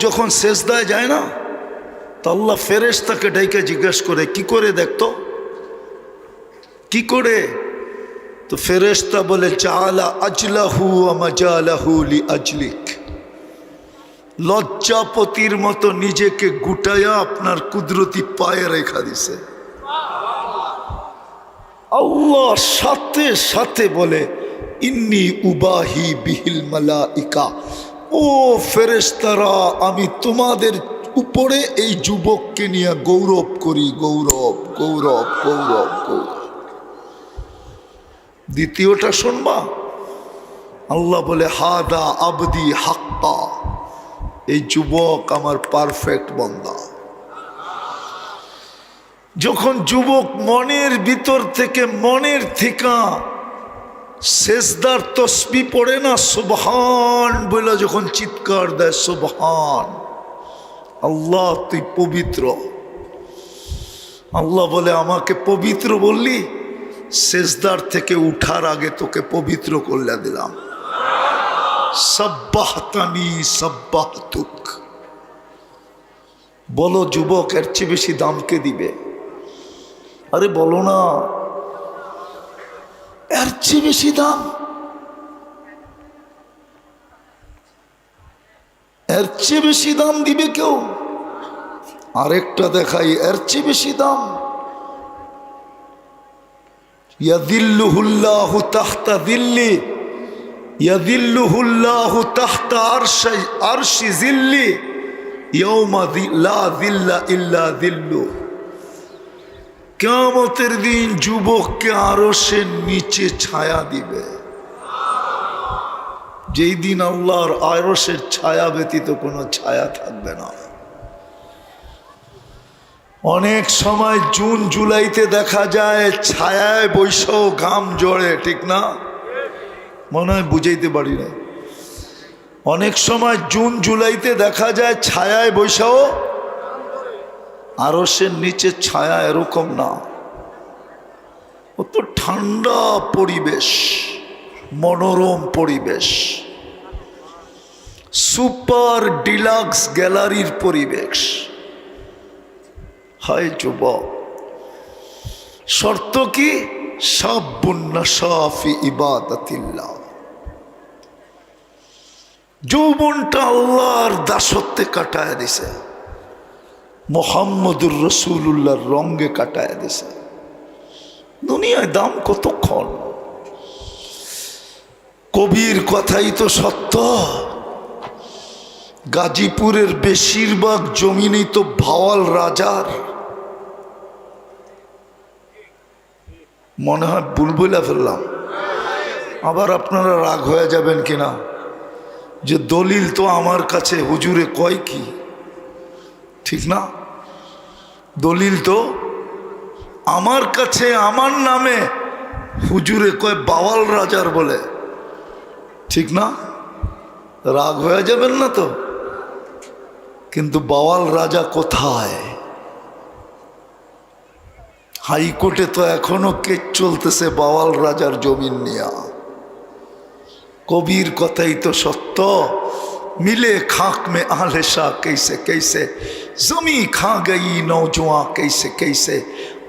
যখন সেজদায় যায় না, তো আল্লাহ ফেরেশতাকে ডাইকে জিজ্ঞেস করে, কি করে দেখতো, কি করে? তো ফেরেশতা বলে, জাআলা আজলাহু ওয়া মাজালাহু লিআজলিক। লজ্জাপতির মতো নিজেকে গুটায়া আপনার কুদরতি পায়ে রেখা দিছে। আল্লাহ সাথে সাথে বলে, ইন্নী উবাহি বিহিল মালাইকা, ও ফেরেশতারা, আমি তোমাদের উপরে এই যুবককে নিয়ে গৌরব করি, গৌরব গৌরব গৌরব গৌরব। দ্বিতীয়টা শুনবা, আল্লাহ বলে, হাদা আবদি হাক্কা, এই যুবক আমার পারফেক্ট বান্দা। যখন যুবক মনের ভিতর থেকে, মনের থেকে সেজদার তসবিহ পড়ে না, সুবহান বলে যখন চিৎকার দেয়, সুবহান, আল্লাহ তুই পবিত্র। আল্লাহ বলে, আমাকে পবিত্র বললি, সেজদার থেকে উঠার আগে তোকে পবিত্র করলে দিলাম। সাব্বাহতানি সাব্বাহতুক। বলো যুবক, এর চেয়ে বেশি দাম কে দিবে? আরে বলো না, এর চেয়ে বেশি দাম, এর চেয়ে বেশি দাম দিবে কেউ? আরেকটা দেখাই, এর চেয়ে বেশি দাম। ইয়াদিল্লুহুল্লাহু তাহতা দিল্লি, ইয়াদিল্লুহুল্লাহু তাহতা আরশি জিল্লি ইয়াউমা লা দিল্লা ইল্লা দিল্লু। কিয়ামতের দিন যুবককে আরশের নিচে ছায়া দিবে, যেই দিন আল্লাহর আরশের ছায়া ব্যতীত কোনো ছায়া থাকবে না। অনেক সময় জুন জুলাইতে দেখা যায় ছায়ায় বৈশাও ঘাম ঝরে, ঠিক না? মনে হয় বুঝাইতে পারি না। অনেক সময় জুন জুলাইতে দেখা যায় ছায়ায় বৈশাও, আরশের নিচে ছায়া এরকম না, ও তো ঠান্ডা পরিবেশ, মনোরম পরিবেশ, সুপার ডিলাক্স গ্যালারির পরিবেশ। হায় যুবক, শর্ত কি? শাবুন নাশা ফি ইবাদাতিল্লাহ। যৌবনটা আল্লাহর দাসত্বে কাটায় দিছে, মুহাম্মদুর রাসূলুল্লাহর রঙে কাটায় দিছে। দুনিয়ায় দাম কতক্ষণ? কবির কথাই তো সত্য। গাজীপুরের বেশিরভাগ জমিনই তো ভাওয়াল রাজার। মনে হয় ভুল বলে ফেললাম, আবার আপনারা রাগ হয়ে যাবেন কিনা, যে দলিল তো আমার কাছে, হুজুরে কয় কি, ঠিক না? দলিল তো আমার কাছে, আমার নামে, হুজুরে কয় বাওয়াল রাজার বলে, ঠিক না? রাগ হয়ে যাবেন না তো? কিন্তু বাওয়াল রাজা কোথায়? হাইকোর্টে তো এখনো কেস চলতেছে বাওয়াল রাজার জমিন নিয়া। কবির কথাই তো সত্য, मिले खाक में आहले शाह कैसे कैसे, जमी खा गई नौजवां कैसे कैसे,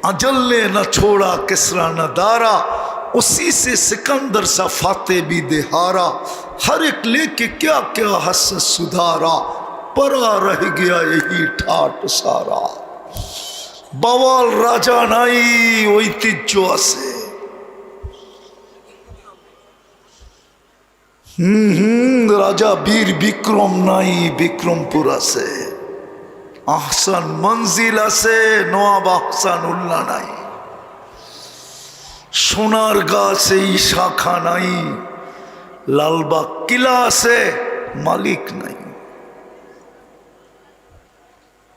अजल ने न छोड़ा किसरा न दारा, उसी से सिकंदर सा फाते भी देहारा, हर एक लेके क्या क्या हस सुधारा, परा रह गया यही ठाट सारा। बावाल राजा नाई ঐতিহ্য আছে। রাজা বীর বিক্রম নাই, বিক্রমপুর আছে। আহসান মঞ্জিল আছে, নওয়াব আহসান উল্লাহ নাই। সোনার গাছ এই শাখা নাই, লালবাগ কিলা আছে, মালিক নাই।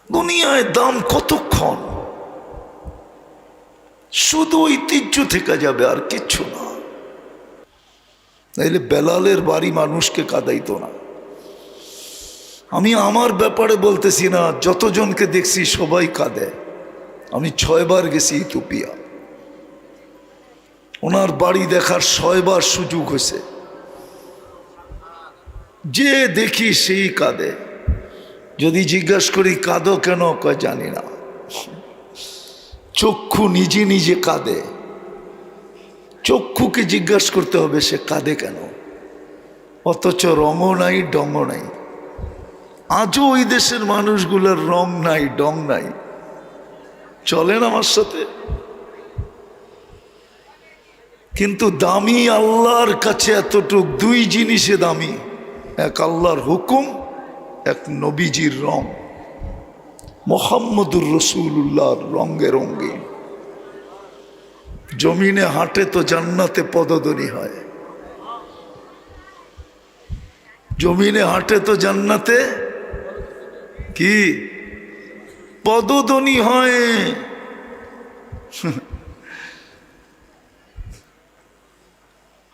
দুনিয়ায় দাম কতক্ষণ? শুধু ঐতিহ্য থেকে যাবে, আর কিচ্ছু না। তাইলে বেলালের বাড়ি মানুষকে কাঁদাইতো না। আমি আমার ব্যাপারে বলতেছি না, যতজনকে দেখছি সবাই কাঁদে। আমি 6 বার গেছি ইথিওপিয়া, ওনার বাড়ি দেখার 6 বার সুযোগ হয়েছে। যে দেখি সেই কাঁদে। যদি জিজ্ঞাসা করি কাঁদো কেন, কয় জানি না। চক্ষু নিজে নিজে কাঁদে, চক্ষুকে জিজ্ঞাসা করতে হবে সে কাঁদে কেন, অথচ রঙও নাই ডঙও নাই। আজও ওই দেশের মানুষগুলোর রং নাই ডং নাই। চলেন আমার সাথে? কিন্তু দামি আল্লাহর কাছে এতটুক, দুই জিনিসে দামি, এক আল্লাহর হুকুম, এক নবীজির রং, মুহাম্মদুর রাসূলুল্লাহর রঙে রঙে। জমিনে হাঁটে তো জান্নাতে পদধ্বনি হয়, জমিনে হাঁটে তো জান্নাতে কি পদধ্বনি হয়।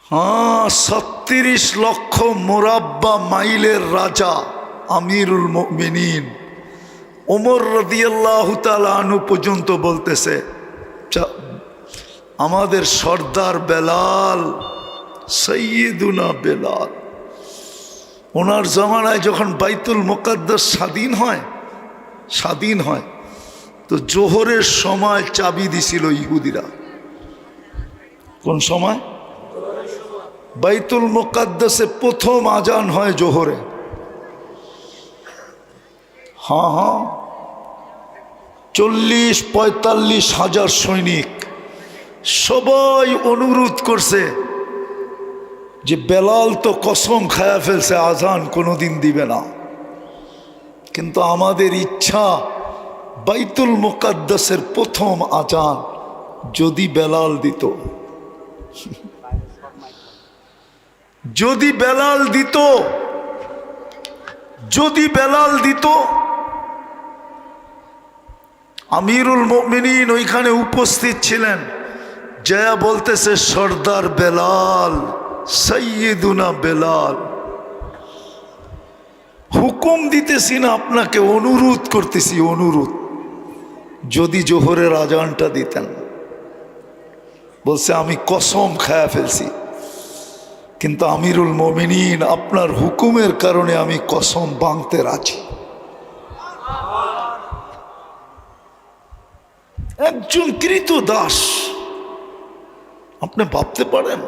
হ্যাঁ, ৩৬ লক্ষ মোরাব্বা মাইলের রাজা আমিরুল মুমিনিন ওমর রাদিয়াল্লাহু তাআলা আনহু পর্যন্ত বলতেছে, আমাদের সর্দার বেলাল, সৈয়দুনা বেলাল, ওনার জামানায় যখন বাইতুল মুকাদ্দাস স্বাধীন হয় তো জোহরের সময় চাবি দিছিল ইহুদিরা। কোন সময়? বাইতুল মুকাদ্দাসে প্রথম আজান হয় জোহরে। হ্যাঁ, ৪০-৪৫ হাজার সৈনিক সবাই অনুরোধ করছে যে বেলাল তো কসম খায়া ফেলছে আজান কোনোদিন দিবে না, কিন্তু আমাদের ইচ্ছা বাইতুল মুকাদ্দাসের প্রথম আজান যদি বেলাল দিত, যদি বেলাল দিত। আমিরুল মুমিনিন ওইখানে উপস্থিত ছিলেন, জয়া বলতেছে, সর্দার বেলাল, সৈয়দুনা বেলাল, হুকুম দিতেছি না আপনাকে, অনুরোধ করতেছি, অনুরোধ, যদি জোহরের আজানটা দিতেন। বলছে আমি কসম খায়া ফেলছি, কিন্তু আমিরুল মুমিনিন আপনার হুকুমের কারণে আমি কসম ভাঙতে রাজি। একজন কৃতদাস, আপনি ভাবতে পারেন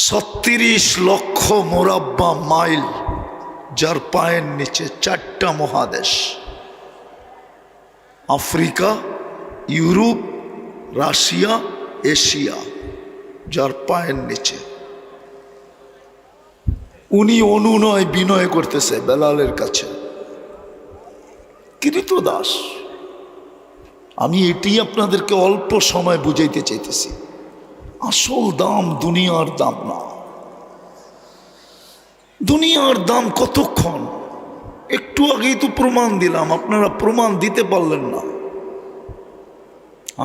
৩৬ লক্ষ মোরাব্বা মাইল, যার পায়ের নিচে 4টা মহাদেশ, আফ্রিকা, ইউরোপ, রাশিয়া, এশিয়া, যার পায়ের নিচে। উনি অনুনয় বিনয় করতেছে বেলালের কাছে, কৃতদাস। আমি এটি আপনাদেরকে অল্প সময় বুঝাইতে চাইতেছি, আসল দাম দুনিয়ার দাম না। দুনিয়ার দাম কতক্ষণ? একটু আগেই তো প্রমাণ দিলাম, আপনারা প্রমাণ দিতে পারলেন না।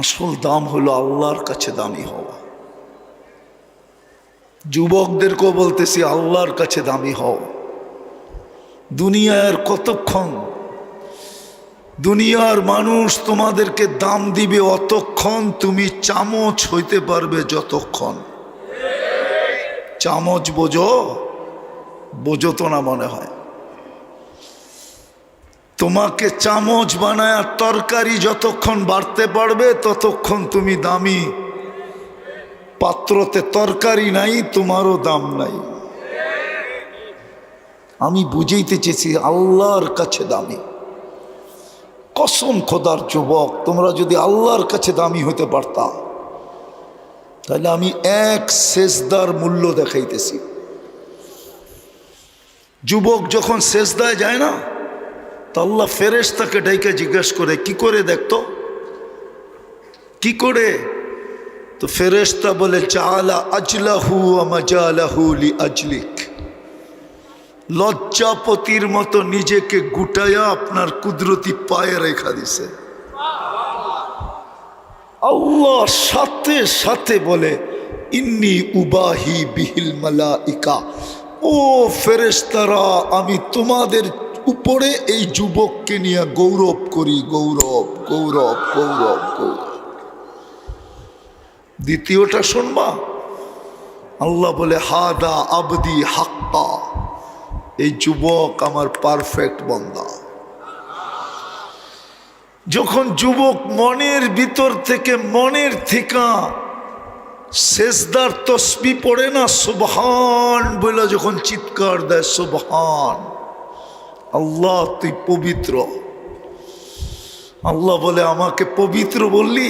আসল দাম হলো আল্লাহর কাছে দামি হওয়া। যুবকদেরকেও বলতেছি, আল্লাহর কাছে দামি হও। দুনিয়ার কতক্ষণ? দুনিয়ার মানুষ তোমাদেরকে দাম দিবে অতক্ষণ তুমি চামচ হইতে পারবে যতক্ষণ। চামচ বোঝো তো না মনে হয়। তোমাকে চামচ বানায় তরকারি যতক্ষণ বাড়তে পারবে ততক্ষণ তুমি দামি। পাত্রতে তরকারি নাই, তোমারও দাম নাই। আমি বুঝাইতে চেয়েছি আল্লাহর কাছে দামি। কসম খোদার যুবক, তোমরা যদি আল্লাহর কাছে দামি হতে পারতা তাহলে আমি এক সেজদার মূল্য দেখাইতেছি। যুবক যখন সেজদায় যায় না, তো আল্লাহ ফেরেশতাকে ডাইকে জিজ্ঞাসা করে, কি করে দেখতো, কি করে? তো ফেরেশতা বলে, চালা আজলাহু ওয়া মাজালাহু লিআজলিক, লজ্জাপতির মতো নিজেকে গুটায়া আপনার কুদরতি পায়ে রেখা দিছে। আল্লাহ সাথে সাথে বলে, ইন্নী উবাহি বিহিল মালাইকা, ও ফেরেশতারা, আমি তোমাদের উপরে এই যুবককে নিয়ে গৌরব করি, গৌরব গৌরব গৌরব গৌরব। দ্বিতীয়টা শুনবা, আল্লাহ বলে, হাদা আবদি হাক্কা, এই যুবক আমার পারফেক্ট বান্দা। যখন যুবক মনের ভিতর থেকে সেজদার তসবিহ পড়ে না, সুবহান বলে যখন চিৎকার দেয়, সুবহান, আল্লাহ তুই পবিত্র। আল্লাহ বলে আমাকে পবিত্র বললি,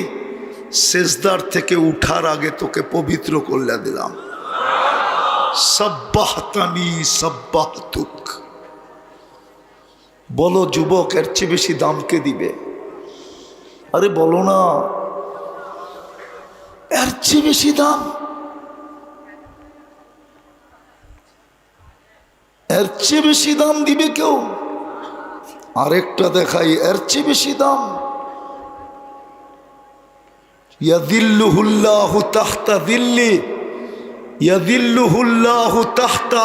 সেজদার থেকে উঠার আগে তোকে পবিত্র করলে দিলাম। সাব্বাহতানি সাব্বাহতুক। বলো যুবক, এর চেয়ে বেশি দাম কে দিবে? আরে বলো না, এর চেয়ে বেশি দাম, এর চেয়ে বেশি দাম দিবে কেউ? আরেকটা দেখাই, এর চেয়ে বেশি দাম। ইয়াদিল্লুহুল্লাহু তাহতা দিল্লি, ইয়াদিল্লুহুল্লাহু তাহতা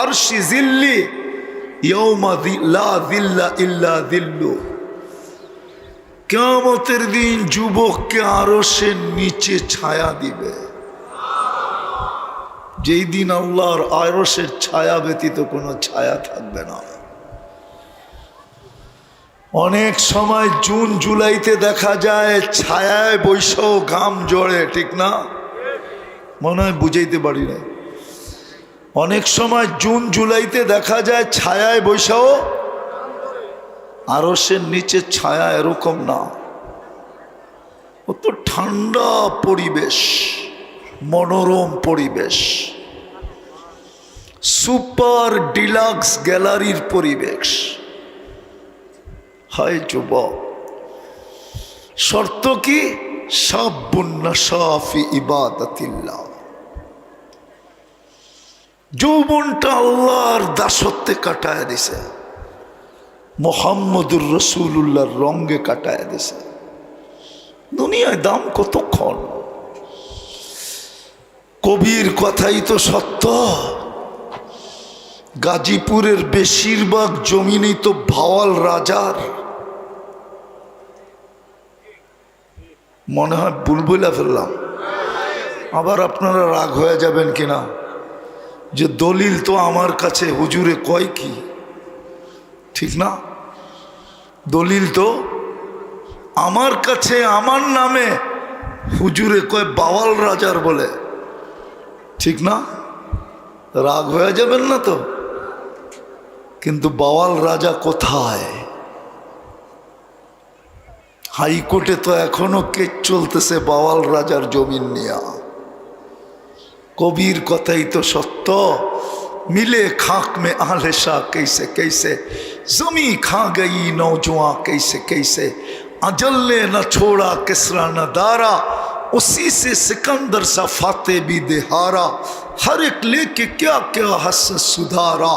আরশি জিল্লি ইয়াউমা লা দিল্লা ইল্লা দিল্লু। কিয়ামতের দিন যুবককে আরশের নিচে ছায়া দিবে, যেই দিন আল্লাহর আরশের ছায়া ব্যতীত কোনো ছায়া থাকবে না। অনেক সময় জুন জুলাইতে দেখা যায় ছায়ায় বৈশাও ঘাম ঝরে, ঠিক না? মনে হয় বুঝাইতে পারি না। অনেক সময় জুন জুলাইতে দেখা যায় ছায়ায় বৈশাও, আরশের নিচে ছায়া এরকম না, ও তো ঠান্ডা পরিবেশ, মনোরম পরিবেশ, সুপার ডিলাক্স গ্যালারির পরিবেশ। হায় যুবক, শর্ত কি? শাবুন নাশা ফি ইবাদাতিল্লাহ। যৌবনটা আল্লাহর দাসত্বে কাটায় দিছে, মুহাম্মদুর রাসূলুল্লাহর রঙে কাটায় দিছে। দুনিয়ায় দাম কতক্ষণ? কবির কথাই তো সত্য। গাজীপুরের বেশিরভাগ জমিনই তো ভাওয়াল রাজার। মনে হয় বুলবুলা ফেললাম, আবার আপনারা রাগ হয়ে যাবেন কিনা, যে দলিল তো আমার কাছে, হুজুরে কয় কি, ঠিক না? দলিল তো আমার কাছে, আমার নামে হুজুরে কয় বাওয়াল রাজার বলে, ঠিক না? রাগ হয়ে যাবেন না তো? কিন্তু বাওয়াল রাজা কোথায়? হাইকোর্টে তো এখনো কেস চলতেছে বাওয়াল রাজার জমিন নিয়া। কবির কথাই তো সত্য। मिले खाक में आहले शाह कैसे कैसे, जमी खा गई नौजवां कैसे कैसे, अजल ने न छोड़ा किसरा न दारा, उसी से सिकंदर सा फाते भी देहारा, हर एक लेके क्या क्या हस सुधारा,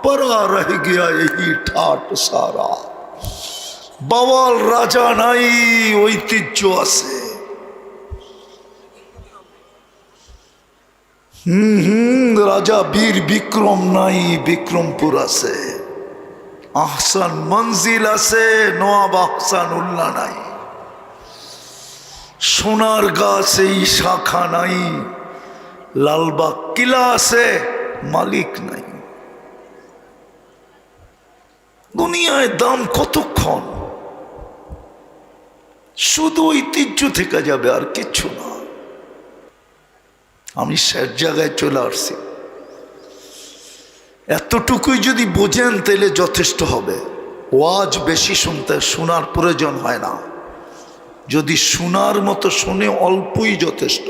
परा रह गया यही ठाट सारा। बावाल राजा नाई ঐতিহ্য আছে। রাজা বীর বিক্রম নাই, বিক্রমপুর আছে। আহসান মঞ্জিল আছে, নওয়াব আহসান উল্লাহ নাই। সোনার গাছে শাখা নাই, লালবাগ কিলা আছে, মালিক নাই। দুনিয়ায় দাম কতক্ষণ? শুধু ঐতিহ্য থেকে যাবে, আর কিচ্ছু না। আমি শেষ জায়গায় চলে আসছি। এতটুকুই যদি বোঝেন তাহলে যথেষ্ট হবে। ওয়াজ বেশি শোনার প্রয়োজন হয় না। যদি শোনার মতো শুনে অল্পই যথেষ্ট,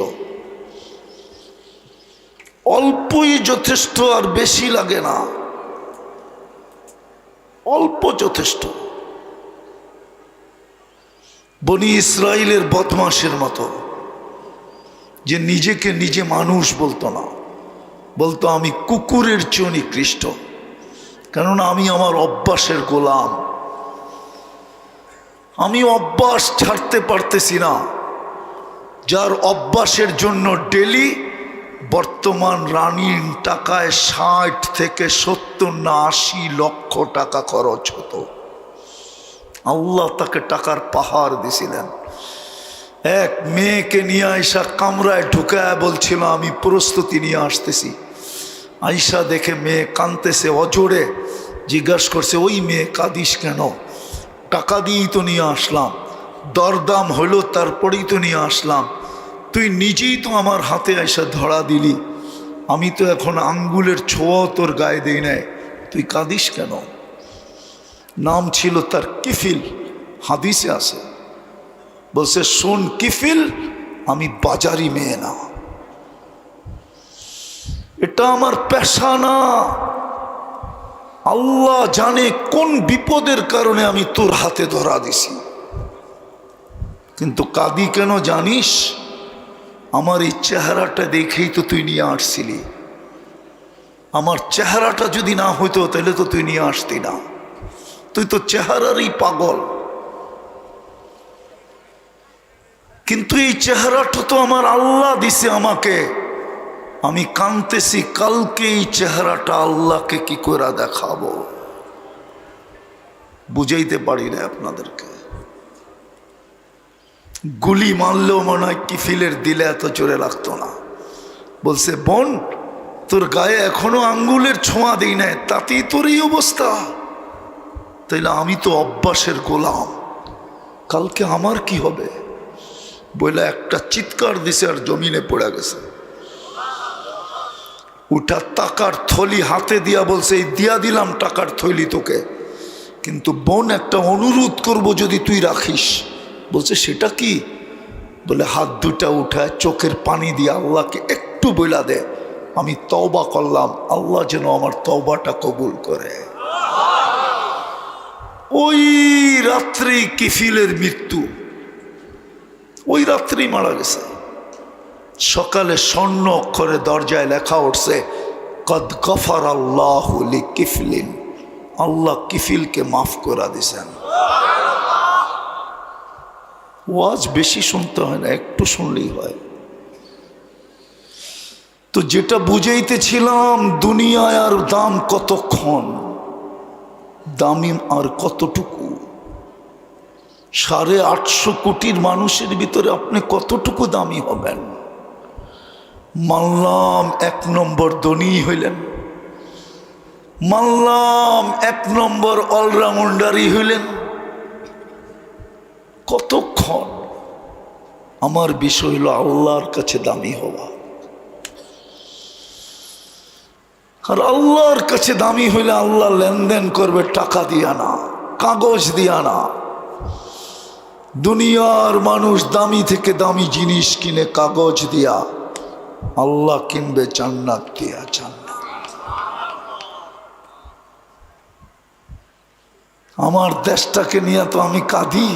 অল্পই যথেষ্ট, আর বেশি লাগে না, অল্প যথেষ্ট। বনি ইসরাইলের বদমাশের মতো, যে নিজেকে নিজে মানুষ বলতো না, বলতো আমি কুকুরের চেয়ে নিকৃষ্ট, কেননা আমি আমার অভ্যাসের গোলাম, আমি অভ্যাস ছাড়তে পারতেছি না। যার অভ্যাসের জন্য ডেলি বর্তমান রানিং টাকায় 60 থেকে 70 না 80 লক্ষ টাকা খরচ হতো। আল্লাহ তাকে টাকার পাহাড় দিছিলেন। এক মেয়েকে নিয়ে আসা কামরায় ঢুকায় বলছিল আমি প্রস্তুতি নিয়ে আসতেছি। আয়সা দেখে মেয়ে কাঁদতেছে অজোরে, জিজ্ঞাসা করছে ওই মেয়ে কাঁদিস কেন? টাকা দিয়েই তো নিয়ে আসলাম, দরদাম হলো তারপরেই তো নিয়ে আসলাম, তুই নিজেই তো আমার হাতে আয়সা ধরা দিলি, আমি তো এখন আঙ্গুলের ছোঁয়াও তোর গায়ে দিই নাই, তুই কাঁদিস কেন? নাম ছিল তার কিফিল, হাদিসে আছে। বলছে শোন কিফিল, আমি বাজারি মেয়ে না, এটা আমার পেশা না, আল্লাহ জানে কোন বিপদের কারণে আমি তোর হাতে ধরা দিছি, কিন্তু কাঁদি কেন জানিস? আমার এই চেহারাটা দেখেই তো তুই নিয়ে আসছিলি, আমার চেহারাটা যদি না হইতো তাহলে তো তুই নিয়ে আসতি না, তুই তো চেহারারই পাগল, কিন্তু এই চেহারাটা তো আমার আল্লাহ দিছে আমাকে, আমি কাঁদতেছি, কালকে এই চেহারাটা আল্লাহকে কি করে দেখাবো? বুঝাইতে পারি না আপনাদেরকে। গুলি মারলেও মনে হয় কিফিলের দিলে এত জোরে লাগতো না। বলছে বোন, তোর গায়ে এখনো আঙ্গুলের ছোঁয়া দিই নাই, তাতেই তোর এই অবস্থা, তাইলে আমি তো অভ্যাসের গোলাম, কালকে আমার কি হবে? বলে একটা চিৎকার দিছে আর জমিনে পড়ে গেছে। উঠা টাকার থলি হাতে দিয়া বলছে এই দিয়া দিলাম টাকার থলি তোকে, কিন্তু বোন একটা অনুরোধ করব যদি তুই রাখিস। বলছে সেটা কি? বলে হাত দুটা উঠায় চোখের পানি দিয়ে আল্লাহকে একটু বইলা দে, আমি তওবা করলাম, আল্লাহ যেন আমার তওবাটা কবুল করে। ওই রাত্রি কিফিলের মৃত্যু, ওই রাত্রি মারা গেছে। সকালে স্বর্ণ অক্ষরে দরজায় লেখা উঠছে কদ গফার আল্লাহু লিকিফলিন, আল্লাহ কিফিলকে মাফ করে দিয়েছেন। ওয়াজ বেশি শুনতে হয় না, একটু শুনলেই হয়। তো যেটা বুঝাইতেছিলাম, দুনিয়ায় আর দাম কতক্ষণ, দামি আর কতটুকু? 850 কোটির মানুষের ভিতরে আপনি কতটুকু দামি হবেন? মানলাম 1 নম্বর ধনী হইলেন, মানলাম 1 নম্বর অলরাউন্ডারই হইলেন, কতক্ষণ? আমার বিষয় হলো আল্লাহর কাছে দামি হওয়া। আর আল্লাহর কাছে দামি হইলে আল্লাহ লেনদেন করবে টাকা দিয়া না, কাগজ দিয়া না। দুনিয়ার মানুষ দামি থেকে দামি জিনিস কিনে কাগজ দিয়া, আল্লাহ কিনবে জান্নাত দিয়া, জান্নাত। আমার দেশটাকে নিয়ে তো আমি কাঁদি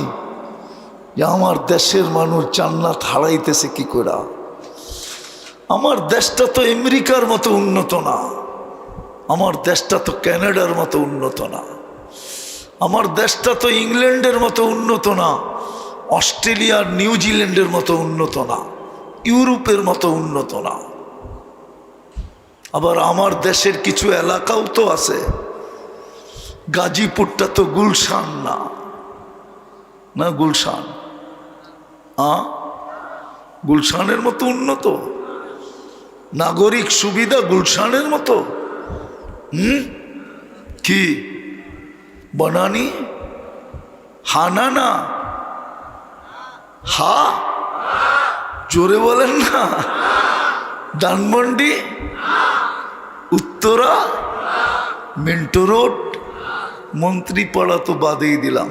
যে আমার দেশের মানুষ জান্নাত হারাইতেছে কি করে। আমার দেশটা তো আমেরিকার মতো উন্নত না, আমার দেশটা তো কানাডার মতো উন্নত না, আমার দেশটা তো ইংল্যান্ডের মতো উন্নত না, অস্ট্রেলিয়ার নিউজিল্যান্ডের মতো উন্নত না, ইউরোপের মতো উন্নত না। আবার আমার দেশের কিছু এলাকাও তো আছে, গাজীপুরটা তো গুলশান না, না গুলশান, গুলশানের মতো উন্নত, নাগরিক সুবিধা গুলশানের মতো। কি বনানি? হানা না, হা জোরে বলেন না। ধানমন্ডি, উত্তরা, মিন্টো রোড, মন্ত্রীপাড়া তো বাদেই দিলাম।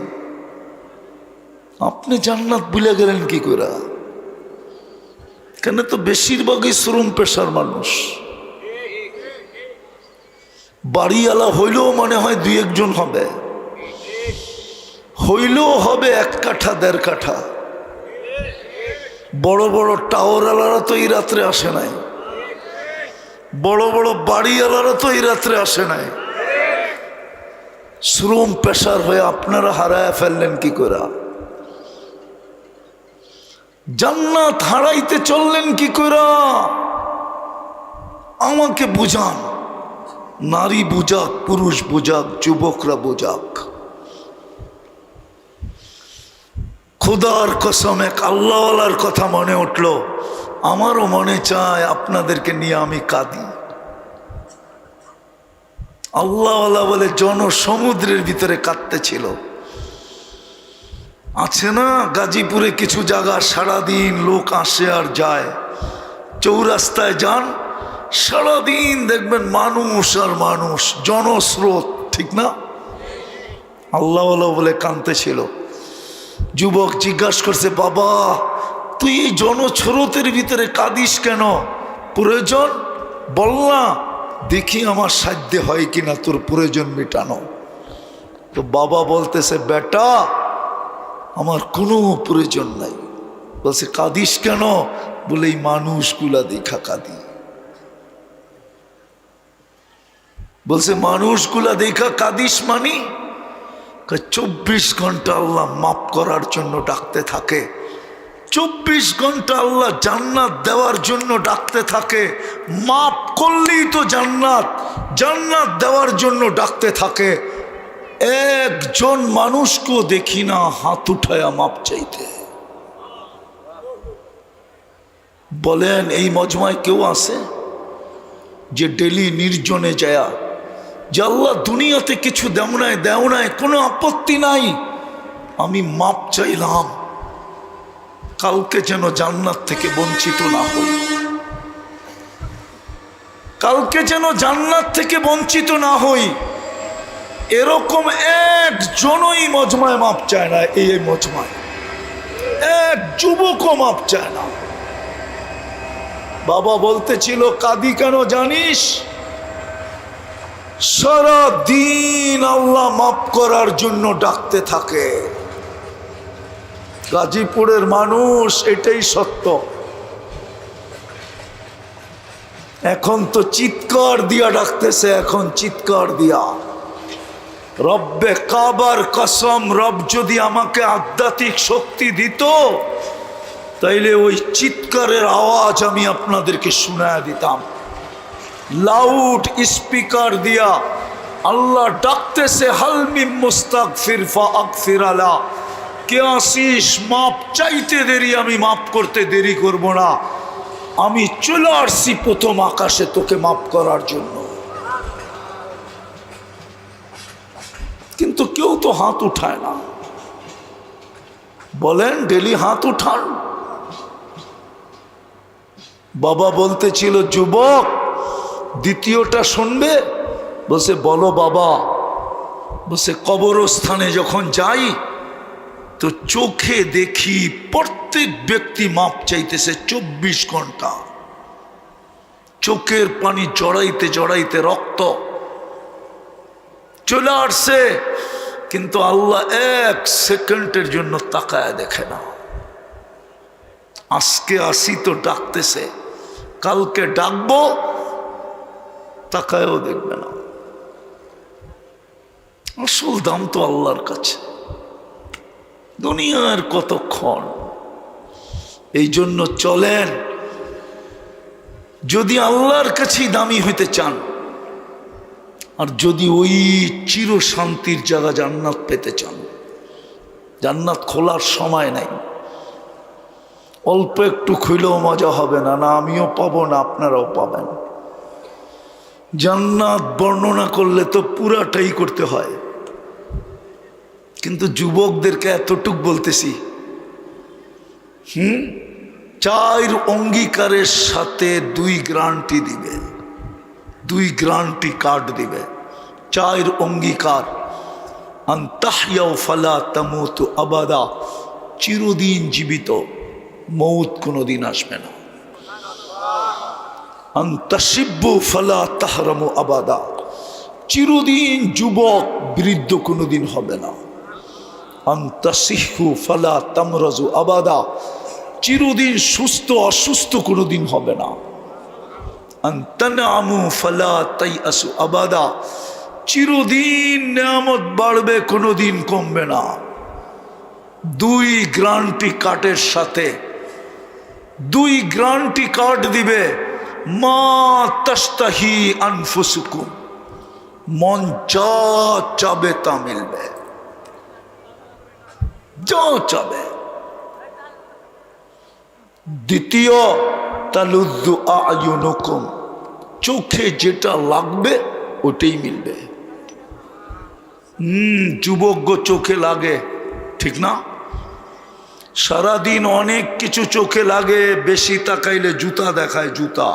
আপনি জান্নাত ভুলে গেলেন কি করে? কেন? তো বেশিরভাগই শ্রম পেশার মানুষ। বাড়িওয়ালা হইলেও মনে হয় 2-1 জন হবে, হইলেও হবে 1 কাঠা 1.5 কাঠা। বড় বড় টাওয়ারওয়ালারা তো এই রাত্রে আসে নাই, বড় বড় বাড়িওয়ালারা তো এই রাত্রে আসে নাই। শ্রম পেশার হয়ে আপনারা হারায় ফেললেন কি করে? জান্নাত হারাইতে চললেন কি করে? আমাকে বুঝান, নারী বুঝাক, পুরুষ বুঝাক, যুবকরা বুঝাক। খোদার কসম, এক আল্লাহওয়ালার কথা মনে উঠল, আমারও মনে চায় আপনাদেরকে নিয়ে আমি কাঁদি। আল্লাহওয়ালা বলে জনসমুদ্রের ভিতরে কাঁদতেছিল। আছে না গাজীপুরে কিছু জায়গা সারাদিন লোক আসে আর যায়, চৌরাস্তায় যান সারাদিন দেখবেন মানুষ আর মানুষ, জনস্রোত, ঠিক না? আল্লাহওয়ালা বলে কাঁদতেছিল। যুবক জিজ্ঞাসা করছে, বাবা তুই এই জনস্রোতের ভিতরে কাঁদিস কেন? প্রয়োজন বল না, দেখি আমার সাধ্য হয় কিনা তোর প্রয়োজন মেটানো। তো বাবা বলতেছে, বেটা আমার কোনো প্রয়োজন নাই। বলছে কাঁদিস কেন? বলে এই মানুষগুলা দেখা কাঁদি। বলছে মানুষগুলা দেখা কাঁদিস মানি? 24 ঘন্টা আল্লাহ মাফ করার জন্য ডাকতে থাকে, 24 ঘন্টা আল্লাহ জান্নাত দেওয়ার জন্য ডাকতে থাকে। মাফ করলেই তো জান্নাত, জান্নাত দেওয়ার জন্য ডাকতে থাকে। একজন মানুষকেও দেখি না হাত উঠায়া মাপ চাইতে। বলেন এই মজমায় কেউ আছে যে ডেলি নির্জনে যায় যে আল্লাহ দুনিয়াতে কিছু দেও নাই, কোনো আপত্তি নাই, আমি মাপ চাইলাম, কালকে যেন জান্নাত থেকে বঞ্চিত না হই, কালকে যেন জান্নাত থেকে বঞ্চিত না হই। এরকম একজনই মজমায় মাপ চায় না। এই মজমায় এক যুবকও মাপ চায় না। বাবা বলতেছিল কাঁদি কেন জানিস? সারা দিন আল্লাহ মাফ করার জন্য ডাকতে থাকে। গাজীপুরের মানুষ, এটাই সত্য। এখন তো চিৎকার দিয়া ডাকতেছে, এখন চিৎকার দিয়া। রব্বে কাবার কসম, রব যদি আমাকে আধ্যাত্মিক শক্তি দিত তাইলে ওই চিৎকারের আওয়াজ আমি আপনাদেরকে শোনায়া দিতাম। লাউড স্পিকার দিয়া আল্লাহ ডাকতেছে, হালমিম মুস্তাগফির ফাগফির আলা, কে আসিস মাপ চাইতে দেরি, আমি মাপ করতে দেরি করব না, আমি চলে আসছি প্রথম আকাশে তোকে মাপ করার জন্য। কিন্তু কেউ তো হাত উঠায় না। বলেন ডেলি হাত উঠান। বাবা বলতেছিল যুবক দ্বিতীয়টা শুনবে? বলছে বলো বাবা। বলছে কবরস্থানে যখন যাই তো চোখে দেখি প্রত্যেক ব্যক্তি মাপ চাইতেছে 24 ঘন্টা, চোখের পানি জড়াইতে জড়াইতে রক্ত চলে আসছে, কিন্তু আল্লাহ 1 সেকেন্ডের জন্য তাকায় দেখে না। আজকে আসি তো ডাকতেছে, কালকে ডাকবো তাকায়ও দেখবে না। আসল দাম তো আল্লাহর কাছে। দুনিয়ার কতক্ষণ। এই জন্য চলেন, যদি আল্লাহর কাছেই দামি হইতে চান, আর যদি ওই চির শান্তির জায়গা জান্নাত পেতে চান, জান্নাত খোলার সময় নাই। অল্প একটু খুইলেও মজা হবে না, না আমিও পাবো না আপনারাও পাবেন। জান্নাত বর্ণনা করলে তো পুরাটাই করতে হয়, কিন্তু যুবকদেরকে এতটুক বলতেছি, 4 অঙ্গীকারের সাথে 2 গ্যারান্টি দিবে, 2 গ্যারান্টি কার্ড দিবে। 4 অঙ্গীকার। আনতাহইয়াউ ফালা তামুতু আবাদা, চিরদিন জীবিত, মৌত কোনোদিন আসবে না। আনতাশিব্বু ফালা তাহরামু আবাদা, চিরদিন যুবক, বৃদ্ধ কোনোদিন হবে না। আনতাসিহু ফালা তামরাজু আবাদা, চিরদিন সুস্থ অসুস্থ কোনোদিন হবে না। আনতানামু ফালা তাইআসু আবাদা, চিরদিন নিয়ামত বাড়বে কোনোদিন কমবে না। 2 গ্যারান্টি কার্ডের সাথে 2 গ্যারান্টি কার্ড দিবে। মা তাস্তাহি আনফুসুকুম, মন যা চাবে তা মিলবে, যা চাবে। দ্বিতীয়, তালুদ্দু আয়ুনুকুম, চোখে যেটা লাগবে ওটাই মিলবে। যুবক চোখে লাগে, ঠিক না? সারাদিন অনেক কিছু চোখে লাগে, বেশি তাকাইলে জুতা দেখায়, জুতা।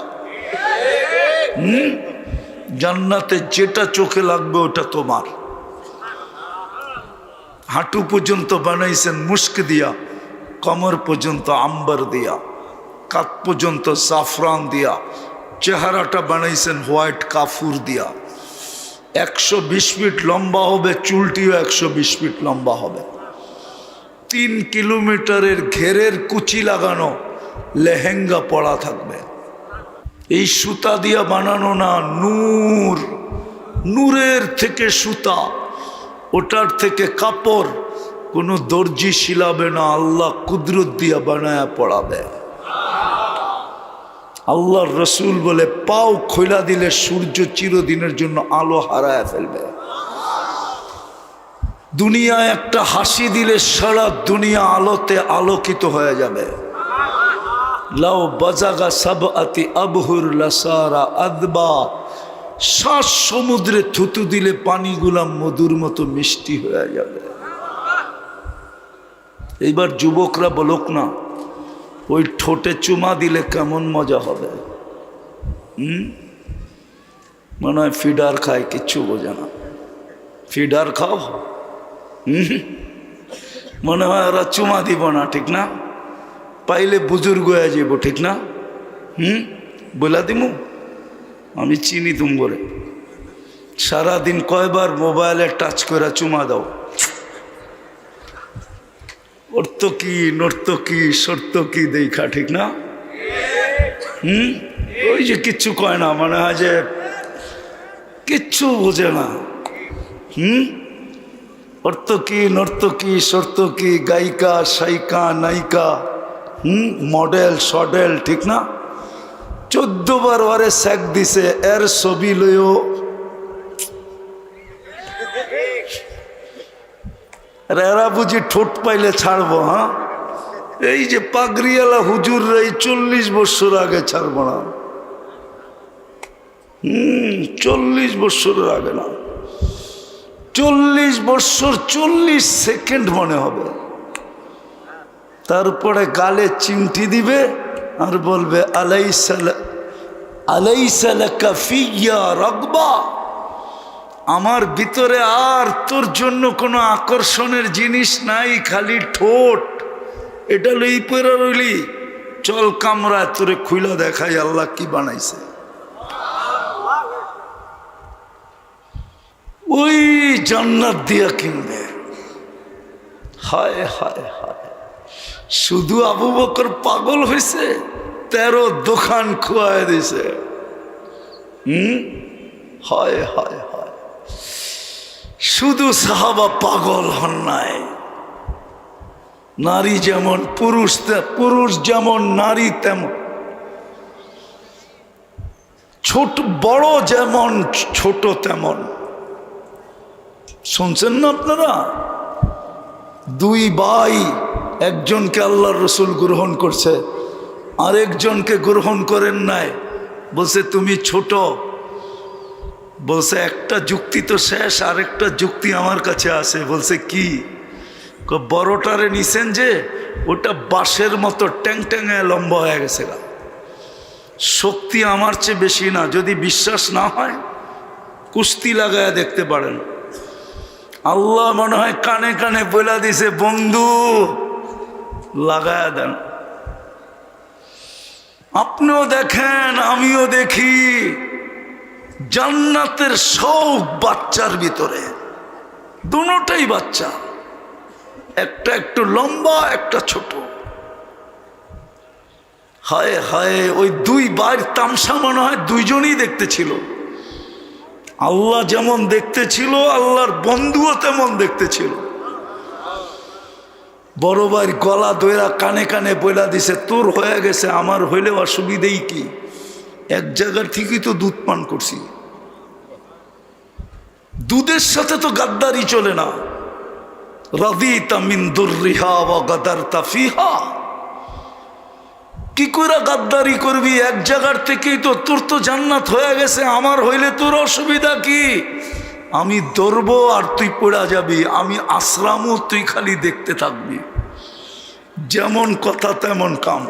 জান্নাতে যেটা চোখে লাগবে ওটা তোমার। হাঁটু পর্যন্ত বানাইছেন মুস্ক দিয়া, কমর পর্যন্ত আম্বার দিয়া, কাত পর্যন্ত জাফরান দিয়া, চেহারাটা বানাইছেন হোয়াইট কাফুর দিয়া। 120 ফিট লম্বা হবে, চুলটিও 120 ফিট লম্বা হবে। 3 কিলোমিটারের ঘেরের কুচি লাগানো লেহেঙ্গা পরা থাকবে। এই সুতা দিয়া বানানো না, নূর, নূরের থেকে সুতা, ওটার থেকে কাপড়। কোনো দর্জি শিলাবে না, আল্লাহ কুদরত দিয়া বানায়া পড়াবে। আল্লাহর রসুল বলে পাও খোলা দিলে সূর্য চিরদিনের জন্য আলো হারায় ফেলবে। দুনিয়ায় একটা হাসি দিলে সারা দুনিয়া আলোতে আলোকিত হয়ে যাবে। লাউ বাজাগা সাবআতি আবহুর লাসারা আদবা, 7 সমুদ্রে থুতু দিলে পানিগুলা মধুর মতো মিষ্টি হয়ে যাবে। এইবার যুবকরা বলুক না, ওই ঠোঁটে চুমা দিলে কেমন মজা হবে? মনে হয় ফিডার খায়, কিচ্ছু বোঝে না। ফিডার খাও, মনে হয় ওরা চুমা দিব না, ঠিক না? পাইলে বুজুর্গ হয়ে যাব, ঠিক না? বলা দিমু আমি চিনি তুমরে। সারাদিন কয়বার মোবাইলে টাচ করে চুমা দাও? অর্থকি নর্তকি সর্তকি দেখা, ঠিক না? ওই যে কিচ্ছু কয় না, মনে হয় যে কিচ্ছু বোঝে না। অর্থকি নর্তকি সর্তকি, গায়িকা সাইকা নায়িকা, মডেল সডেল, ঠিক না? 14 বার ওরে স্যাক দিছে, এর ছবি লইও। এরা বুঝি ঠোঁট পাইলে ছাড়বো? হ্যাঁ, এই যে পাগড়িওয়ালা হুজুর এই 40 বছর আগে ছাড়বো না। 40 বছরের আগে না, 40 বছর 40 সেকেন্ড মনে হবে। তারপরে গালে চিমটি দিবে আর বলবে আলাইসা লাকা ফিয়া রাগবা, আমার ভিতরে আর তোর জন্য কোনো আকর্ষণের জিনিস নাই, খালি ঠোঁট। এটা লই পড়া রইলি, চল কামরা তোরে খুইলা দেখাই আল্লাহ কি বানাইছে। ওই জান্নাত দিয়া কিনবে। হায় হায় হায়, শুধু আবু বকর পাগল হয়েছে, 13 দোকান খুয়ায় দিছে। হায় হায় হায়, শুধু সাহাবা পাগল হন নাই। নারী যেমন পুরুষ, পুরুষ যেমন নারী তেমন, ছোট বড় যেমন ছোট তেমন। শুনছেন না আপনারা? 2 ভাই, একজনকে আল্লাহর রসুল গ্রহণ করছে, আরেকজনকে গ্রহণ করেন নাই। বলছে তুমি ছোট। বলছে একটা যুক্তি তো শেষ, আরেকটা যুক্তি আমার কাছে আছে। বলছে কি? বড়টারে নিছেন যে ওটা বাঁশের মতো ট্যাং ট্যাঙায় লম্বা হয়ে গেছে, শক্তি আমার চেয়ে বেশি না। যদি বিশ্বাস না হয় কুস্তি লাগায় দেখতে পারেন। আল্লাহ মনে হয় কানে কানে বলে দিছে, বন্ধু লাগায়া দেন। আপনিও দেখেন, আমিও দেখি, জান্নাতের সব বাচ্চার ভিতরে, দুটোটাই বাচ্চা, একটা একটু লম্বা, একটা ছোট। হায় হায়, ওই 2 ভাইয়ের তামসা মনে হয় 2 জনই দেখতে ছিল। আল্লাহ যেমন দেখতে ছিল, আল্লাহর বন্ধুও তেমন দেখতে ছিল। বড় ভাইয়ের গলা দইরা কানে কানে বইলা দিছে, তোর হয়ে গেছে, আমার হইলে অসুবিধেই কি? এক জায়গার ঠিকই তো দুধ পান করছি, দুধের সাথে তো গাদ্দারি চলে না। রাদিতা মিন দুররিহা ওয়া গাদারতা ফিহা, কি করে গাদ্দারি করবি? এক জায়গার থেকেই তো তোর তো জান্নাত হয়ে গেছে, আমার হইলে তোর অসুবিধা কি? আমি ধরবো আর তুই পড়া যাবি, আমি আশ্রামও তুই খালি দেখতে থাকবি। যেমন কথা তেমন কাম।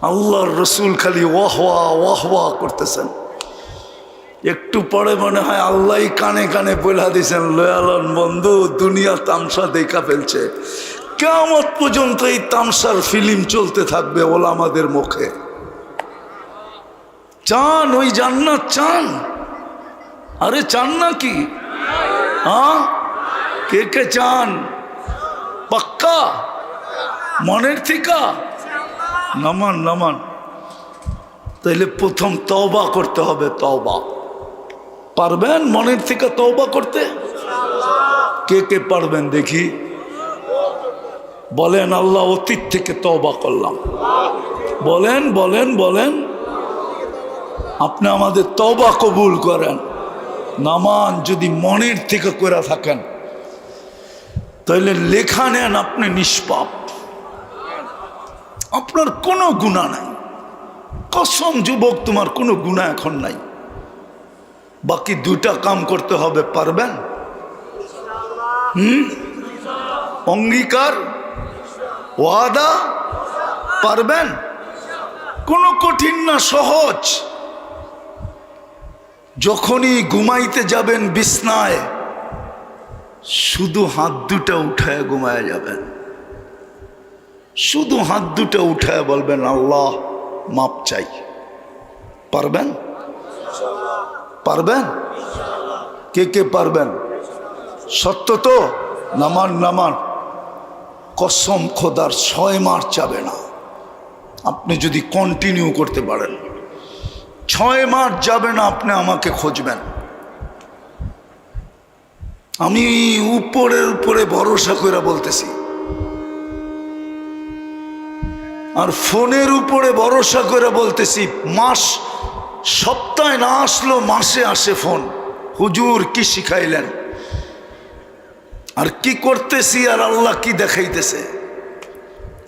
আল্লাহর রসুল খালি ওয়াহওয়া ওয়াহওয়া করতেছেন। একটু পরে মনে হয় আল্লাহ কানে কানে বলে দিয়েছেন, লয়ালন বন্ধু, দুনিয়া তামসা দেখা ফেলছে, কিয়ামত পর্যন্ত এই তামসার ফিল্ম চলতে থাকবে ওলামাদের মুখে। চান ওই জান্নাত? চান? আরে চান না কি? হ্যাঁ, কে কে চান? পাক্কা মনের থেকে? নামান নামান। তাইলে প্রথম তওবা করতে হবে। তওবা পারবেন মনের থেকে তওবা করতে? কে কে পারবেন দেখি? বলেন, আল্লাহ অতীত থেকে তওবা করলাম। বলেন বলেন বলেন। আপনি আমাদের তওবা কবুল করেন। নামান যদি মনের থেকে করে থাকেন তাহলে লেখা নেন আপনি নিষ্পাপ, আপনার কোনো গুনাহ নাই। কসম যুবক, তোমার কোনো গুনাহ এখন নাই। বাকি দুটা কাম করতে হবে। পারবেন? অঙ্গীকার, ওয়াদা? পারবেন? কোনো কঠিন না, সহজ। যখনই ঘুমাইতে যাবেন বিছনায়, শুধু হাত দুটা উঠায় ঘুমায় যাবেন। শুধু হাত দুটা উঠায় বলবেন, আল্লাহ মাপ চাই। পারবেন? পারবেন? কে কে পারবেন? সত্য তো? নামান নামান। কসম খোদার 6 মাস যাবে না আপনি যদি কন্টিনিউ করতে পারেন। 6 মাস যাবে না, আপনি আমাকে খুঁজবেন। আমি উপরের উপরে ভরসা করে বলতেছি, আর ফোনের উপরে ভরসা করে বলতেছি। মাস সপ্তাহে না আসলো মাসে আসে ফোন, হুজুর কি শিখাইলেন, আর কি করতেছি, আর আল্লাহ কি দেখাইতেছে।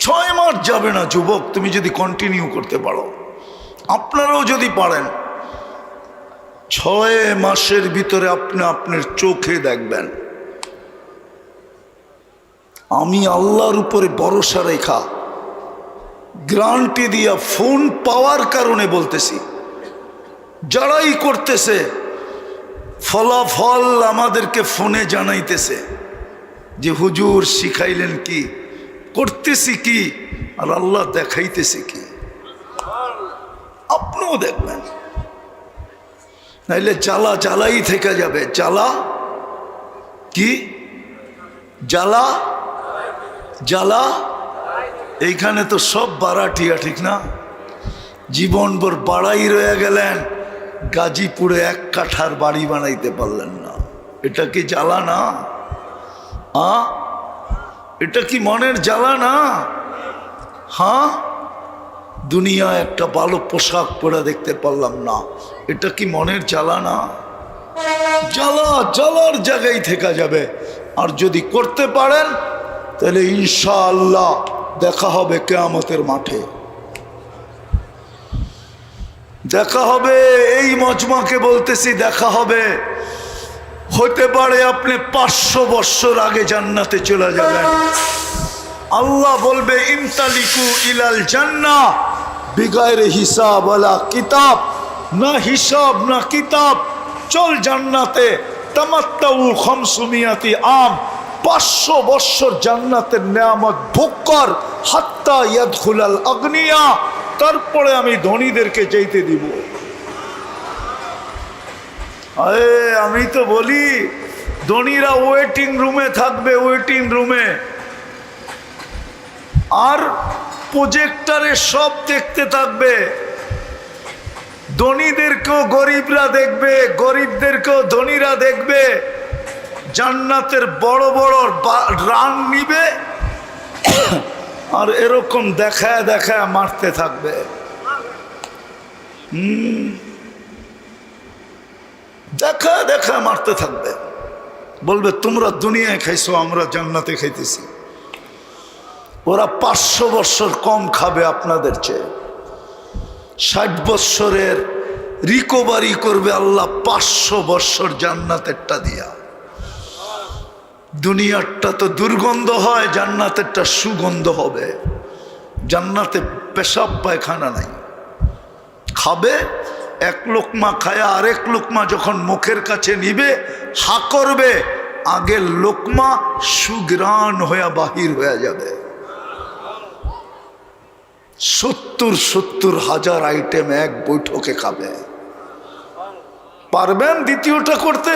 6 মাস যাবে না যুবক, তুমি যদি কন্টিনিউ করতে পারো। আপনারাও যদি পারেন, 6 মাসের ভিতরে আপনি আপনার চোখে দেখবেন। আমি আল্লাহর উপরে ভরসা রেখা গ্যারান্টি দিয়া ফোন পাওয়ার কারণে বলতেছি, যারাই করতেছে ফলাফল আমাদেরকে ফোনে জানাইতেছে যে হুজুর শিখাইলেন কি, করতেছি কি, আর আল্লাহ দেখাইতেছে কি। আপনিও দেখবেন, নাইলে জ্বালা জ্বালাই থেকে যাবে। জ্বালা কি? জ্বালা জ্বালা। এইখানে তো সব বাড়াটিয়া, ঠিক না? জীবনভর বাড়াই রয়ে গেলেন, গাজীপুরে 1 কাঠার বাড়ি বানাইতে পারলেন না। এটা কি জ্বালা না? এটা কি মনের জ্বালা না? হ্যাঁ, দুনিয়া একটা ভালো পোশাক পরে দেখতে পারলাম না, এটা কি মনের জ্বালা না? জ্বালা জ্বালার জায়গায় থেকে যাবে। আর যদি করতে পারেন তাহলে ইনশাআল্লাহ দেখা হবে কিয়ামতের মাঠে। দেখা হবে, এই মজমাকে বলতেছি, দেখা হবে। হতে পারে আপনি 500 বছর আগে জান্নাতে চলে যাবেন। আল্লাহ বলবে, ইমতালিকু ইলাল জান্নাহ বিগাইরে হিসাব ওয়ালা কিতাব। না হিসাব না কিতাব, চল জান্নাতে। তামাত্তাউ 500 আম, 500 বছর জান্নাতের নেয়ামত ভোগ কর। হাত্তা ইয়াদখুলাল আগনিয়া, তারপরে আমি ধনীদেরকে যেতে দিব। আরে আমি তো বলি, ধনীরা ওয়েটিং রুমে থাকবে, ওয়েটিং রুমে, আর প্রজেক্টরে সব দেখতে থাকবে। ধনীদেরকেও গরিবরা দেখবে, গরিবদেরকেও ধনীরা দেখবে। জান্নাতের বড় বড় রান নিবে, আর এরকম দেখায় দেখায় মারতে থাকবে। দেখা দেখা মারতে থাকবে। বলবে তোমরা দুনিয়ায় খাইছো, আমরা জান্নাতে খাইতেছি। ওরা 500 বছর কম খাবে আপনাদের চেয়ে। 60 বছরের রিকভারি করবে আল্লাহ 500 বছর জান্নাতেরটা দিয়া। দুনিয়ারটা তো দুর্গন্ধ হয়, জান্নাতেরটা সুগন্ধ হবে। জান্নাতে পেশাব পায়খানা নাই। খাবে, এক লোকমা খায়া আরেক লোকমা যখন মুখের কাছে নিবে, হা করবে, আগের লোকমা সুগ্রাণ হয়ে বাহির হয়ে যাবে। 70 হাজার আইটেম এক বৈঠকে খাবে। পারবেন দ্বিতীয়টা করতে?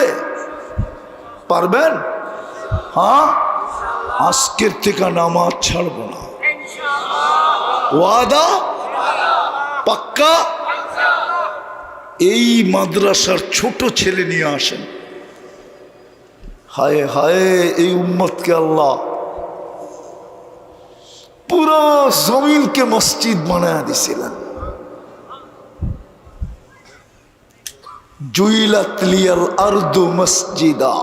পারবেন? হ্যাঁ, আজকের থেকে নামাজ ছাড়বো না। ওয়াদা পাক্কা? এই মাদ্রাসার ছোট ছেলে নিয়ে আসেন। হায় হায়, এই উম্মতকে আল্লাহ পুরো জমিনকে মসজিদ বানায়া দিছিলেন। জুইলাত লিয়াল আরদু মসজিদা।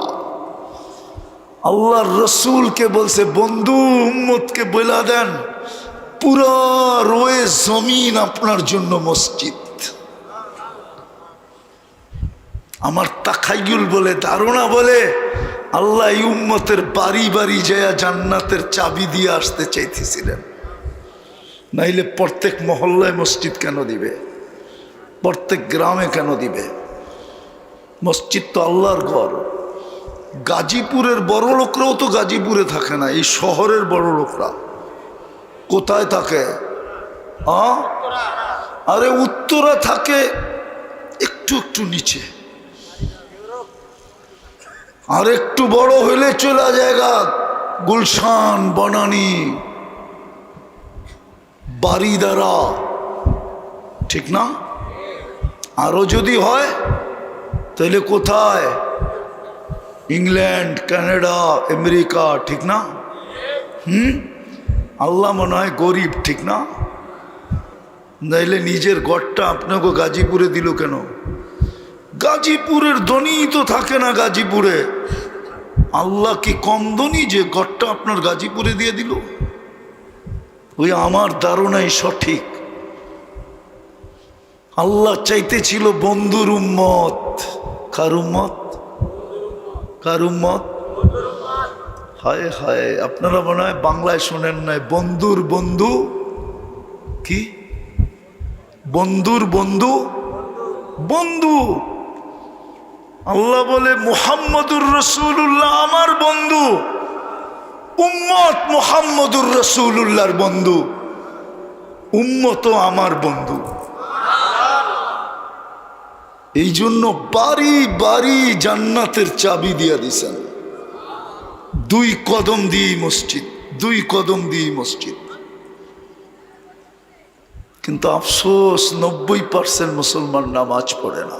আল্লাহর রসুলকে বলছে, বন্ধু উম্মতকে বলে দেন পুরো রয়ে জমিন আপনার জন্য মসজিদ। আমার তাখাইয়ুল বলে, ধারণা বলে, আল্লাহ এই উম্মতের বাড়ি বাড়ি যায় জান্নাতের চাবি দিয়ে আসতে চাইতেছিলেন। নাইলে প্রত্যেক মহল্লায় মসজিদ কেন দিবে? প্রত্যেক গ্রামে কেন দিবে? মসজিদ তো আল্লাহর ঘর। গাজীপুরের বড় লোকরাও তো গাজীপুরে থাকে না, এই শহরের বড় লোকরা কোথায় থাকে? আরে উত্তরা থাকে একটু একটু নিচে, আর একটু বড় হইলে চলে জায়গা গুলশান, বনানী, বারিদারা, ঠিক না? আরো যদি হয় তাহলে কোথায়? ইংল্যান্ড, কানাডা, আমেরিকা, ঠিক না? আল্লাহ মনে হয় গরিব, ঠিক না? নাইলে নিজের ঘরটা আপনাকে গাজীপুরে দিল কেন? গাজীপুরের ধনী তো থাকে না গাজীপুরে। আল্লাহ কি কম ধনী যে ঘরটা আপনার গাজীপুরে দিয়ে দিল? ওই আমার ধারণাই সঠিক। আল্লাহ চাইতেছিল বন্ধুর উম্মত। কার উম্মত? কার উম্মত? হায় হায়, আপনারা মনে হয় বাংলায় শোনেন নাই। বন্ধুর বন্ধু কি? বন্ধুর বন্ধু বন্ধু। আল্লাহ বলে মুহাম্মদুর রাসূলুল্লাহ আমার বন্ধু, উম্মত মুহাম্মদুর রাসূলুল্লাহর বন্ধু, উম্মতও আমার বন্ধু। এই জন্য বাড়ি বাড়ি জান্নাতের চাবি দিয়ে দিছেন। 2 কদম দিয়ে মসজিদ, 2 কদম দিয়ে মসজিদ। কিন্তু আফসোস 90% মুসলমান নামাজ পড়ে না।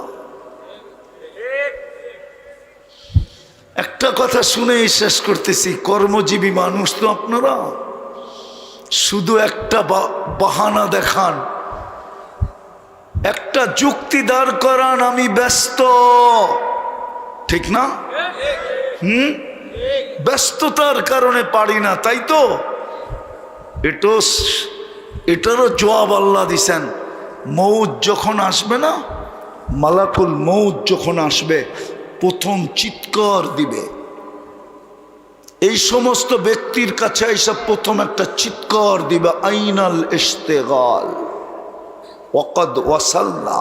একটা কথা শুনেই শেষ করতেছি, কর্মজীবী মানুষ তো আপনারা, শুধু একটা বাহানা দেখান, একটা যুক্তি দাঁড় করান, আমি ব্যস্ত, ঠিক না? ব্যস্ততার কারণে পারি না, তাই তো? এটারও জবাব আল্লাহ দিছেন। মৌত যখন আসবে না, মালাকুল মৌত যখন আসবে, প্রথম চিৎকার দিবে। এই সমস্ত ব্যক্তির কাছে এইসব প্রথম একটা চিৎকার দিবে, আইনাল ইশতেগাল ওয়াকাদ ওয়াসালনা।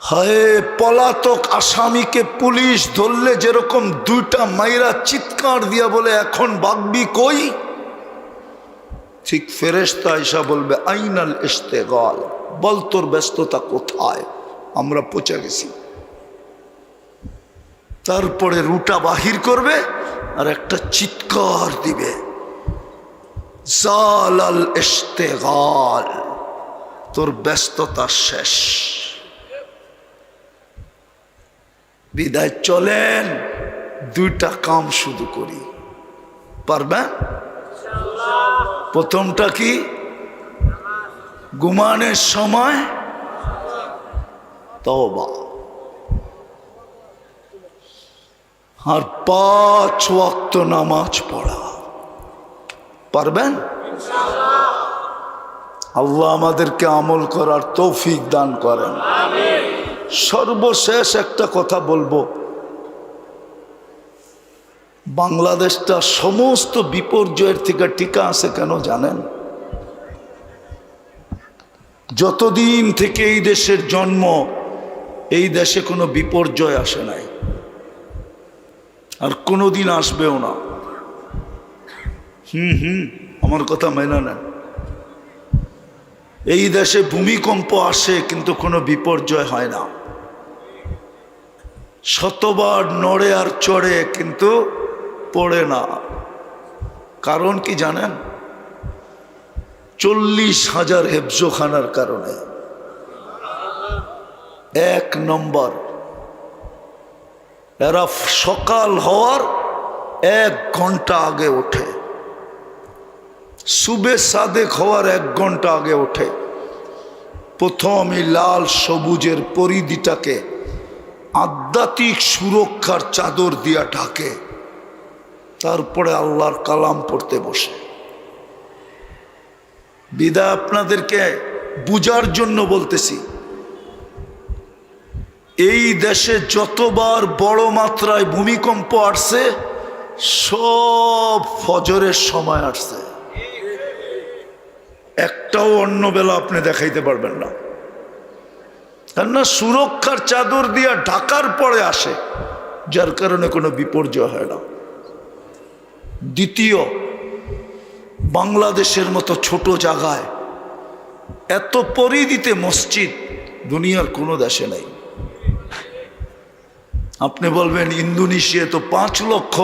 হায়, পলাতক আসামিকে পুলিশ ধরলে যেরকম 2টা মাইরা চিৎকার দিয়া বলে এখন ভাগবি কই, ঠিক ফেরেশতা আয়েশা বলবে আইনাল ইশতেগাল, বল তোর ব্যস্ততা কোথায়, আমরা পৌঁছে গেছি। তারপরে রুটা বাহির করবে আর একটা চিৎকার দিবে, জালাল ইশতেগাল, তোর ব্যস্ততা শেষ। বিদায় চলেন, 2টা কাম শুধু করি, পারবেন? প্রথমটা কি? ঘুমানোর সময় তওবা, আর 5 ওয়াক্ত নামাজ পড়া। পারবেন? আল্লাহ আমাদেরকে আমল করার তৌফিক দান করেন। সর্বশেষ একটা কথা বলবো, বাংলাদেশটা সমস্ত বিপর্যয়ের থেকে টিকা আছে কেন জানেন? যতদিন থেকে এই দেশের জন্ম, এই দেশে কোনো বিপর্যয় আসে নাই, আর কোনোদিন আসবেও না। আমার কথা মেনে নেন। এই দেশে ভূমিকম্প আসে কিন্তু কোনো বিপর্যয় হয় না, শতবার নড়ে আর চড়ে কিন্তু পড়ে না। কারণ কি জানেন? 40,000 হেফজোখানার কারণে। 1 নম্বর, এরা সকাল হওয়ার 1 ঘন্টা আগে ওঠে, সুবে সাদেক হওয়ার 1 ঘন্টা আগে ওঠে। প্রথম এই লাল সবুজের পরিধিটাকে আধ্যাত্মিক সুরক্ষার চাদর দিয়া ঢাকে, তারপরে আল্লাহর কালাম পড়তে বসে। বিদায় আপনাদেরকে বুঝার জন্য বলতেছি, এই দেশে যতবার বড় মাত্রায় ভূমিকম্প আসছে সব ফজরের সময় আসছে, একটাও অন্য বেলা আপনি দেখাইতে পারবেন না। কেননা সুরক্ষার চাদর দিয়া ঢাকার পরে আসে, যার কারণে কোনো বিপর্যয় হয় না। দ্বিতীয়, বাংলাদেশের মতো ছোট জায়গায় এত পরিধিতে মসজিদ দুনিয়ার কোনো দেশে নেই। আপনি বলবেন ইন্দোনেশিয়া তো 5 লক্ষ,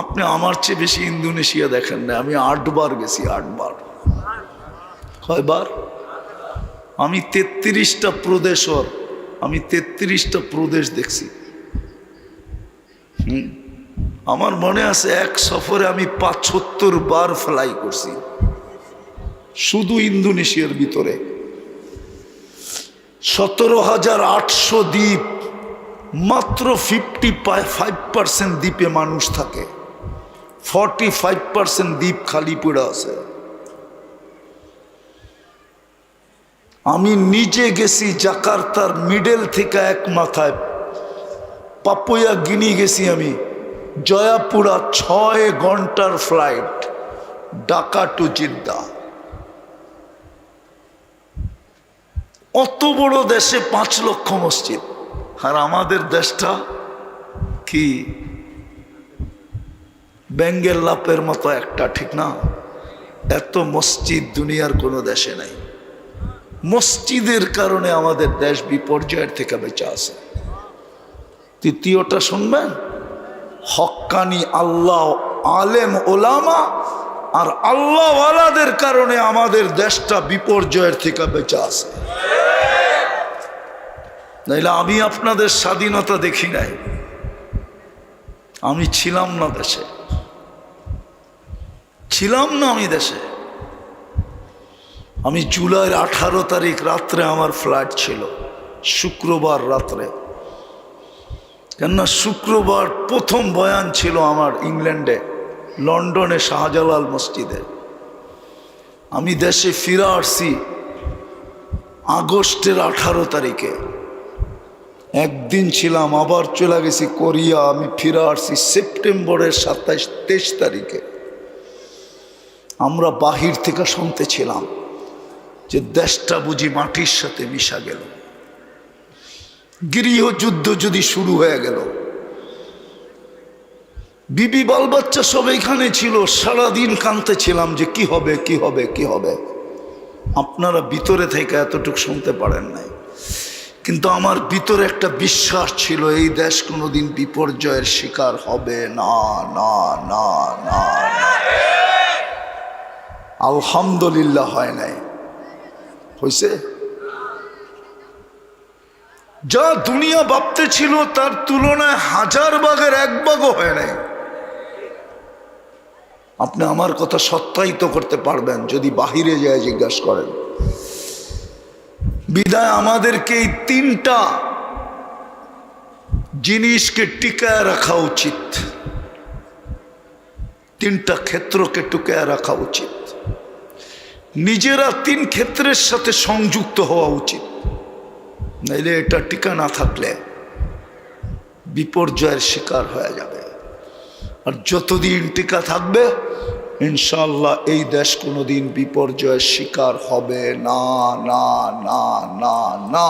আপনি আমার চেয়ে বেশি ইন্দোনেশিয়া দেখেন না। আমি 8 বার গেছি, 8 বার। কয়বার? আমি 33টা প্রদেশর, আমি 33টা প্রদেশ দেখছি। আমার মনে আছে এক সফরে আমি 75 বার ফ্লাই করছি শুধু ইন্দোনেশিয়ার ভিতরে। 17,800 দ্বীপ, মাত্র 55% দ্বীপে মানুষ থাকে, 45% দ্বীপ খালি পড়ে আছে। আমি নিজে গেছি জাকার্তার মিডল থেকে এক মাথায়, পাপুয়া গিনি গেছি আমি, জয়াপুরা 6 ঘন্টার ফ্লাইট, ঢাকা টু জিদ্দা। অত বড় দেশে 5 লক্ষ মসজিদ, আর আমাদের দেশটা কি ব্যাঙ্গের লাপের মতো একটা, ঠিক না? এত মসজিদ দুনিয়ার কোনো দেশে নাই। মসজিদের কারণে আমাদের দেশ বিপর্যয়ের থেকে বেঁচে আছে। তৃতীয়টা শুনবেন, হক্কানি আল্লাহ আলেম ওলামা আর আল্লাহওয়ালাদের কারণে আমাদের দেশটা বিপর্যয়ের থেকে বেঁচে আছে। নাইলে আমি আপনাদের স্বাধীনতা দেখি নাই, আমি ছিলাম না দেশে, ছিলাম না আমি দেশে। আমি জুলাইয়ের 18 তারিখ রাত্রে আমার ফ্লাইট ছিল, শুক্রবার রাত্রে। কেননা শুক্রবার প্রথম বয়ান ছিল আমার ইংল্যান্ডে, লন্ডনে শাহজালাল মসজিদে। আমি দেশে ফিরে আসছি আগস্টের 18 তারিখে, একদিন ছিলাম, আবার চলে গেছি কোরিয়া। আমি ফিরে আসছি সেপ্টেম্বরের 27-23 তারিখে। আমরা বাহির থেকে শুনতেছিলাম যে দেশটা বুঝি মাটির সাথে মিশা গেল, গৃহযুদ্ধ যদি শুরু হয়ে গেল। বিবি বাল বাচ্চা সব এখানে ছিল, সারাদিন কাঁদতেছিলাম যে কি হবে কি হবে কি হবে। আপনারা ভিতরে থেকে এতটুকু শুনতে পারেন নাই, কিন্তু আমার ভিতরে একটা বিশ্বাস ছিল এই দেশ কোনোদিন বিপর্যয়ের শিকার হবে না না না না। আলহামদুলিল্লাহ হয় নাই, হয়েছে। যা দুনিয়া ভাবতে ছিল তার তুলনায় 1000 ভাগের 1 ভাগও হয় নাই। আপনি আমার কথা সত্যায়িত করতে পারবেন যদি বাহিরে যায় জিজ্ঞাসা করেন। বিদায় আমাদেরকে এই 3টা জিনিসকে টিকায় রাখা উচিত। তিনটা ক্ষেত্রকে টুকিয়ে রাখা উচিত। নিজেরা তিন ক্ষেত্রের সাথে সংযুক্ত হওয়া উচিত, নাইলে এটা টিকা না থাকলে বিপর্যয়ের শিকার হয়ে যাবে। আর যতদিন টিকা থাকবে ইনশাআল্লাহ এই দেশ কোনোদিন বিপর্যয়ের শিকার হবে না, না, না, না, না।